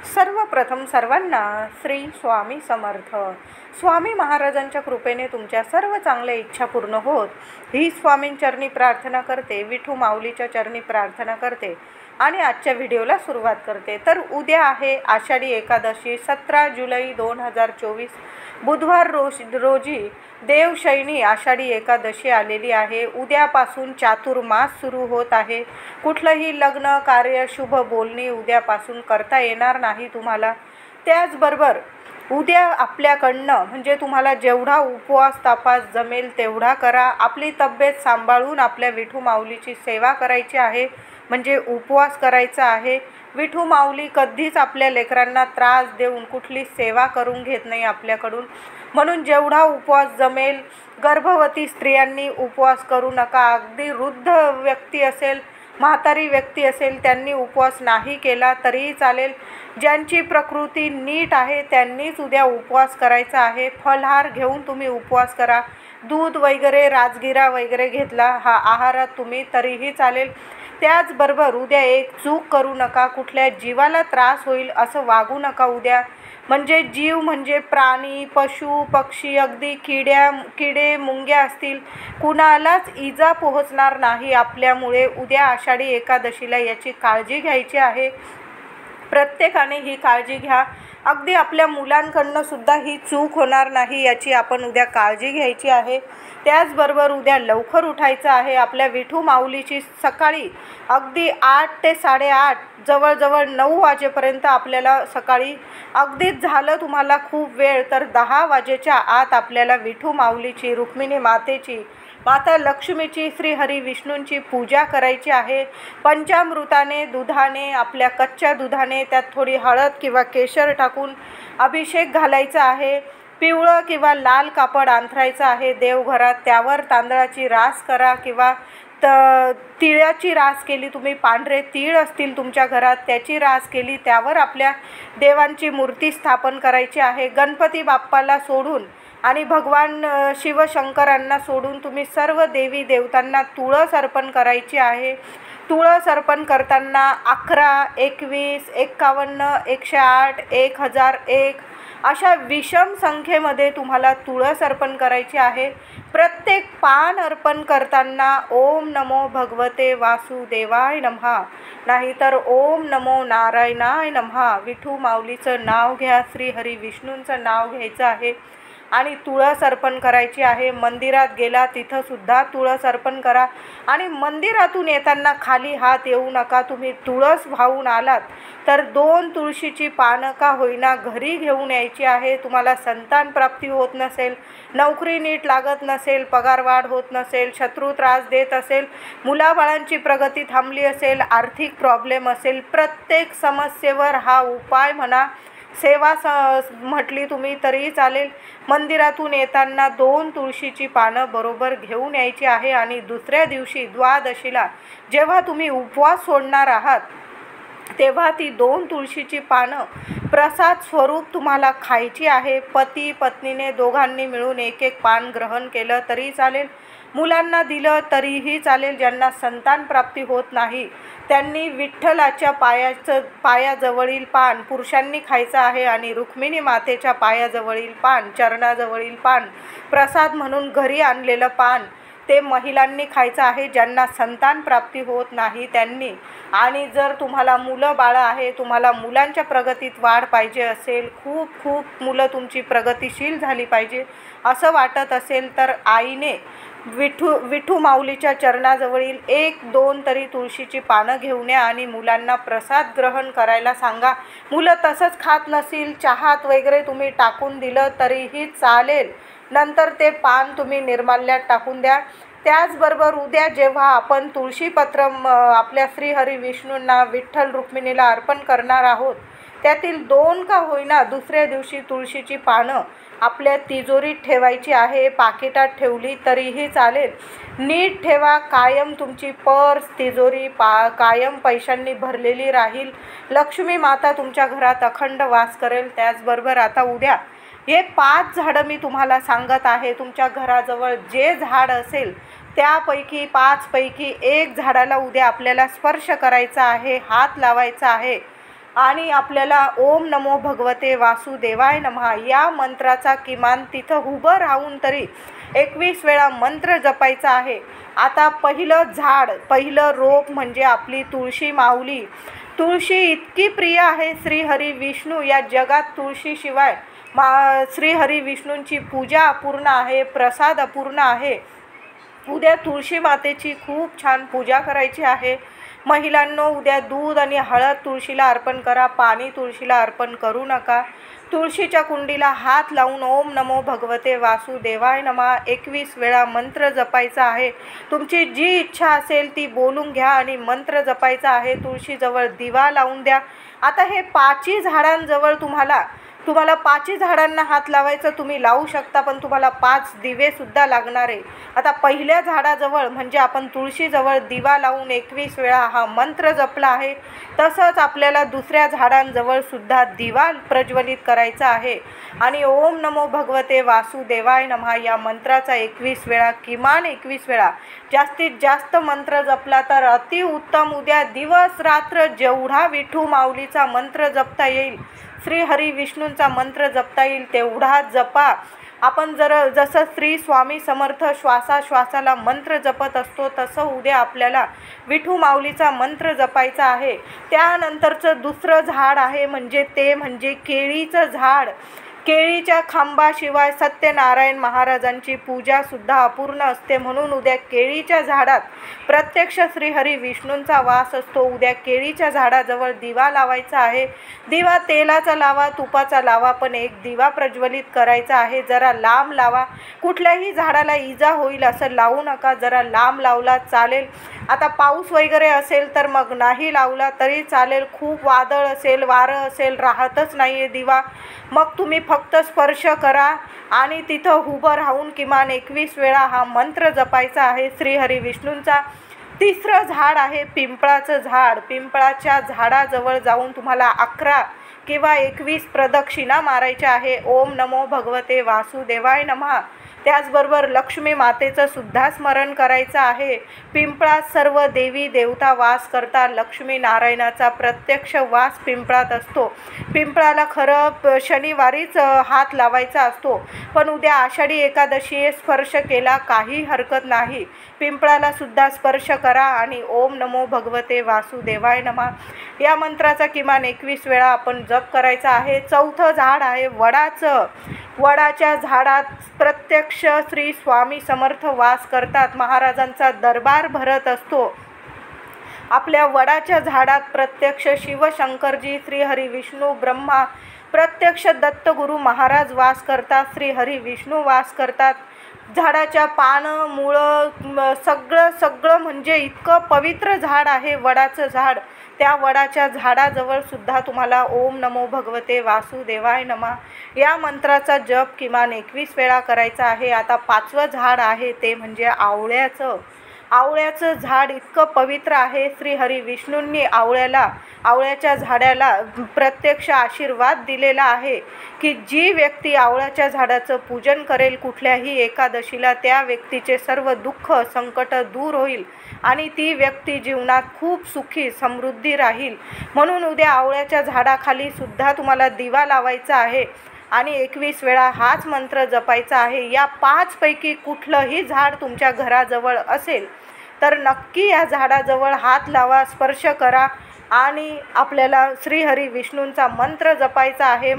सर्वप्रथम सर्वांना श्री स्वामी समर्थ. स्वामी महाराजांच्या कृपेने तुमच्या सर्व चांगल्या इच्छा पूर्ण होत ही स्वामींचरणी प्रार्थना करते, विठू माऊलीच्या चरणी प्रार्थना करते आणि आजच्या व्हिडिओला सुरुवात करते. तर उद्या आहे आषाढी एकादशी 17 जुलै 2024 बुधवार रोजी देवशयनी आषाढी एकादशी आलेली आहे. उद्यापासून चातुर्मास सुरू होत आहे. कुठलंही लग्न कार्य शुभ बोलणी उद्यापासून करता येणार नाही तुम्हाला. त्याचबरोबर उद्या आपल्याकडनं म्हणजे तुम्हाला जेवढा उपवास तापास जमेल तेवढा करा. आपली तब्येत सांभाळून आपल्या विठू माऊलीची सेवा करायची आहे, म्हणजे उपवास करायचा आहे. विठू माऊली कधीच आपल्या लेकरांना त्रास देऊन कुठली सेवा करून घेत नाही आपल्याकडून. म्हणून जेवढा उपवास जमेल, गर्भवती स्त्रियांनी उपवास करू नका. अगदी वृद्ध व्यक्ती असेल, म्हातारी व्यक्ती असेल, त्यांनी उपवास नाही केला तरीही चालेल. ज्यांची प्रकृती नीट आहे त्यांनीच उद्या उपवास करायचा आहे. फलहार घेऊन तुम्ही उपवास करा. दूध वगैरे, राजगिरा वगैरे घेतला हा आहारात तुम्ही तरीही चालेल. त्याचबरोबर उद्या एक चूक करू नका, कुठल्या जीवाला त्रास होईल असं वागू नका उद्या. म्हणजे जीव म्हणजे प्राणी, पशु, पक्षी, अगदी किडे मुंग्या असतील, कुणालाच इजा पोहोचणार नाही आपल्यामुळे. उद्या आषाढी एकादशीला याची काळजी घ्यायची आहे. प्रत्येकाने ही काळजी घ्या. अगदी आपल्या मुलांकडनं सुद्धा ही चूक होणार नाही याची आपण उद्या काळजी घ्यायची आहे. त्याचबरोबर उद्या लवकर उठायचं आहे. आपल्या विठू माऊलीची सकाळी अगदी 8 ते 8:30 जवळजवळ 9 वाजेपर्यंत आपल्याला सकाळी अगदीच झालं तुम्हाला खूप वेळ तर 10 वाजेच्या आत आपल्याला विठू माऊलीची, रुक्मिणी मातेची, माता लक्ष्मीची, श्री हरी विष्णूंची पूजा करायची आहे. पंचामृताने, दुधाने, आपल्या कच्च्या दुधाने त्यात थोडी हळद किंवा केशर टाकून अभिषेक घालायचा आहे. पिवळं किंवा लाल कापड अंथरायचं आहे देवघरात. त्यावर तांदळाची रास करा किंवा तिळाची रास केली, तुम्ही पांढरे तीळ असतील तुमच्या घरात त्याची रास केली, त्यावर आपल्या देवांची मूर्ती स्थापन करायची आहे. गणपती बाप्पाला सोडून आणि भगवान शिवशंकरांना सोडून तुम्ही सर्व देवी देवतांना तुळस अर्पण करायची आहे. तुळस अर्पण करताना 11, 21, 51, 108, 1001 अशा विषम संख्येमध्ये तुम्हाला तुळस अर्पण करायची आहे. प्रत्येक पान अर्पण करताना ओम नमो भगवते वासुदेवाय नमः, नाहीतर ओम नमो नारायणाय नमः, विठू माऊलीचं नाव घ्या, श्री हरी विष्णूंचं नाव घ्यायचं आहे आणि तुळस अर्पण करायची आहे. मंदिरात गेला तिथं सुद्धा तुळस अर्पण करा आणि मंदिरातून येताना खाली हात येऊ नका. तुम्ही तुळस वाहून आलात तर 2 तुळशीची पानं का होईना घरी घेऊन यायची आहे. तुम्हाला संतान प्राप्ती होत नसेल, नोकरी नीट लागत नसेल, पगारवाढ होत नसेल, शत्रू त्रास देत असेल, मुलाबाळांची प्रगती थांबली असेल, आर्थिक प्रॉब्लेम असेल, प्रत्येक समस्येवर हा उपाय म्हणा, सेवा म्हटली तुम्ही तरीही चालेल. मंदिरातून येताना 2 तुळशीची पानं बरोबर घेऊन यायची आहे आणि दुसऱ्या दिवशी द्वादशीला जेव्हा तुम्ही उपवास सोडणार आहात तेव्हा ती 2 तुळशीची पानं प्रसाद स्वरूप तुम्हाला खायची आहे. पती पत्नीने दोघांनी मिळून एक पान ग्रहण केलं तरी चालेल, मुलांना तरीही चालेल. ज्यांना संतान प्राप्ती होत नाही त्यांनी विठ्ठलाच्या पायाजवळील पान पुरुषांनी खायचं आहे आणि रुक्मिणी मातेच्या पायाजवळील पान, चरणाजवळील पान, प्रसाद म्हणून घरी आणलेलं पान ते महिलांनी खायचं आहे, ज्यांना संतान प्राप्ती होत नाही त्यांनी. आणि जर तुम्हाला मुलं बाळं आहे, तुम्हाला मुलांच्या प्रगतीत वाढ पाहिजे असेल, खूप मुलं तुमची प्रगतिशील झाली पाहिजे असं वाटत असेल तर आईने विठू माऊलीच्या चरणाजवळील 1-2 तरी तुळशीची पानं घेऊन या आणि मुलांना प्रसाद ग्रहण करायला सांगा. मुलं तसंच खात नसेल, चहात वगैरे तुम्ही टाकून दिलं तरीही चालेल. नंतर ते पान तुम्ही निर्माल्यात टाकून द्या. त्याचबरोबर उद्या जेव्हा आपण तुळशीपत्र आपल्या श्री हरी विष्णूंना, विठ्ठल रुक्मिणीला अर्पण करणार आहोत त्यातील 2 का होईना दुसऱ्या दिवशी तुळशीची पानं आपल्या तिजोरीत ठेवायची आहे. पाकिटात ठेवली तरीही चालेल. नीट ठेवा. कायम तुमची पर्स, तिजोरी कायम पैशांनी भरलेली राहील. लक्ष्मी माता तुमच्या घरात अखंड वास करेल. त्याचबरोबर आता उद्या हे 5 झाडं मी तुम्हाला सांगत आहे. तुमच्या घराजवळ जे झाड असेल त्यापैकी 5 पैकी 1 झाडाला उद्या आपल्याला स्पर्श करायचा आहे, हात लावायचा आहे. आणि आपल्याला ओम नमो भगवते वासुदेवाय नमः या मंत्राचा किमान तिथं उभं राहून तरी 21 वेळा मंत्र जपायचा आहे. आता पहिलं झाड, पहिलं रोप म्हणजे आपली तुळशी माऊली. तुळशी इतकी प्रिय आहे श्रीहरी विष्णू, या जगात तुळशीशिवाय श्रीहरी विष्णूंची पूजा अपूर्ण आहे, प्रसाद अपूर्ण आहे. उद्या तुळशी मातेची खूप छान पूजा करायची आहे. महिलांनो, उद्या दूध आणि हळद तुळशीला अर्पण करा, पाणी तुळशीला अर्पण करू नका. तुळशीच्या कुंडीला हात लावून ओम नमो भगवते वासुदेवाय नमः 21 वेळा मंत्र जपायचा आहे. तुमची जी इच्छा असेल ती बोलून घ्या आणि मंत्र जपायचा आहे. तुळशीजवळ दिवा लावून द्या. आता हे 5 झाडांजवळ तुम्हाला 5 झाडांना हात लावायचं, तुम्ही लावू शकता, पण तुम्हाला 5 दिवेसुद्धा लागणार आहे. आता पहिल्या झाडाजवळ म्हणजे आपण तुळशीजवळ दिवा लावून 21 वेळा हा मंत्र जपला आहे. तसंच आपल्याला दुसऱ्या झाडांजवळ सुद्धा दिवा प्रज्वलित करायचा आहे आणि ओम नमो भगवते वासुदेवाय नमः या मंत्राचा 21 वेळा, किमान 21 वेळा, जास्तीत जास्त मंत्र जपला तर अतिउत्तम. उद्या दिवस रात्र जेवढा विठू माऊलीचा मंत्र जपता येईल, श्रीहरी विष्णूंचा मंत्र जपता येईल तेवढा जपा. आपण जसं श्री स्वामी समर्थ श्वासाश्वासाला मंत्र जपत असतो, तसं उद्या आपल्याला विठू माऊलीचा मंत्र जपायचा आहे. त्यानंतरचं दुसरं झाड आहे म्हणजे केळीचं झाड. केळीच्या खांबाशिवाय सत्यनारायण महाराजांची पूजासुद्धा अपूर्ण असते. म्हणून उद्या केळीच्या झाडात प्रत्यक्ष श्रीहरी विष्णूंचा वास असतो. उद्या केळीच्या झाडाजवळ दिवा लावायचा आहे. दिवा तेलाचा लावा, तुपाचा लावा, पण एक दिवा प्रज्वलित करायचा आहे. जरा लांब लावा. कुठल्याही झाडाला इजा होईल असं लावू नका. जरा लांब लावला चालेल. आता पाऊस वगैरे असेल तर मग नाही लावला तरी चालेल. खूप वादळ असेल, वारं असेल, राहतच नाही आहे दिवा, मग तुम्ही फक्त स्पर्श करा आणि तिथं उभं राहून किमान 21 वेळा हा मंत्र जपायचा आहे श्रीहरी विष्णूंचा. तिसरं झाड आहे पिंपळाचं झाड. पिंपळाच्या झाडाजवळ जाऊन तुम्हाला 11 किंवा 21 प्रदक्षिणा मारायच्या आहे. ओम नमो भगवते वासुदेवाय नमः. त्याचबरोबर लक्ष्मी मातेचं सुद्धा स्मरण करायचं आहे. पिंपळात सर्व देवी देवता वास करतात. लक्ष्मी नारायणाचा प्रत्यक्ष वास पिंपळात असतो. पिंपळाला खरं शनिवारीच हात लावायचा असतो, पण उद्या आषाढी एकादशी स्पर्श केला काही हरकत नाही. पिंपळाला सुद्धा स्पर्श करा आणि ओम नमो भगवते वासुदेवाय नमः या मंत्राचा किमान 21 वेळा आपण जप करायचा आहे. चौथं झाड आहे वडाचं. वडाच्या झाडात प्रत्यक्ष श्री स्वामी समर्थ वास करतात. महाराजांचा दरबार भरत असतो. आपल्या वडाच्या झाडात प्रत्यक्ष शिवशंकरजी, श्रीहरी विष्णू, ब्रह्मा, प्रत्यक्ष दत्तगुरु महाराज वास करतात. श्रीहरी विष्णू वास करतात. झाडाच्या पानं, मुळं, सगळं म्हणजे इतकं पवित्र झाड आहे वडाचं झाड. त्या वडाच्या झाडाजवळ सुद्धा तुम्हाला ओम नमो भगवते वासुदेवाय नमः या मंत्राचा जप किमान 21 वेळा करायचा आहे. आता 5वं झाड आहे ते म्हणजे आवळ्याचं. आवळ्याचं झाड इतकं पवित्र आहे. श्रीहरी विष्णूंनी आवळ्याच्या झाडाला प्रत्यक्ष आशीर्वाद दिलेला आहे की जी व्यक्ती आवळ्याच्या झाडाचं पूजन करेल कुठल्याही एकादशीला, त्या व्यक्तीचे सर्व दुःख संकट दूर होईल आणि ती व्यक्ती जीवनात खूप सुखी समृद्धी राहील. म्हणून उद्या आवळ्याच्या झाडाखाली सुद्धा तुम्हाला दिवा लावायचा आहे आणि 21 वेळा हाच मंत्र जपायचा आहे. या 5 पैकी कुठलंही झाड तुमच्या घराजवळ असेल तर नक्की या झाडाजवळ हात लावा, स्पर्श करा आणि आपल्याला श्रीहरी विष्णूंचा मंत्र जपायचा आहे.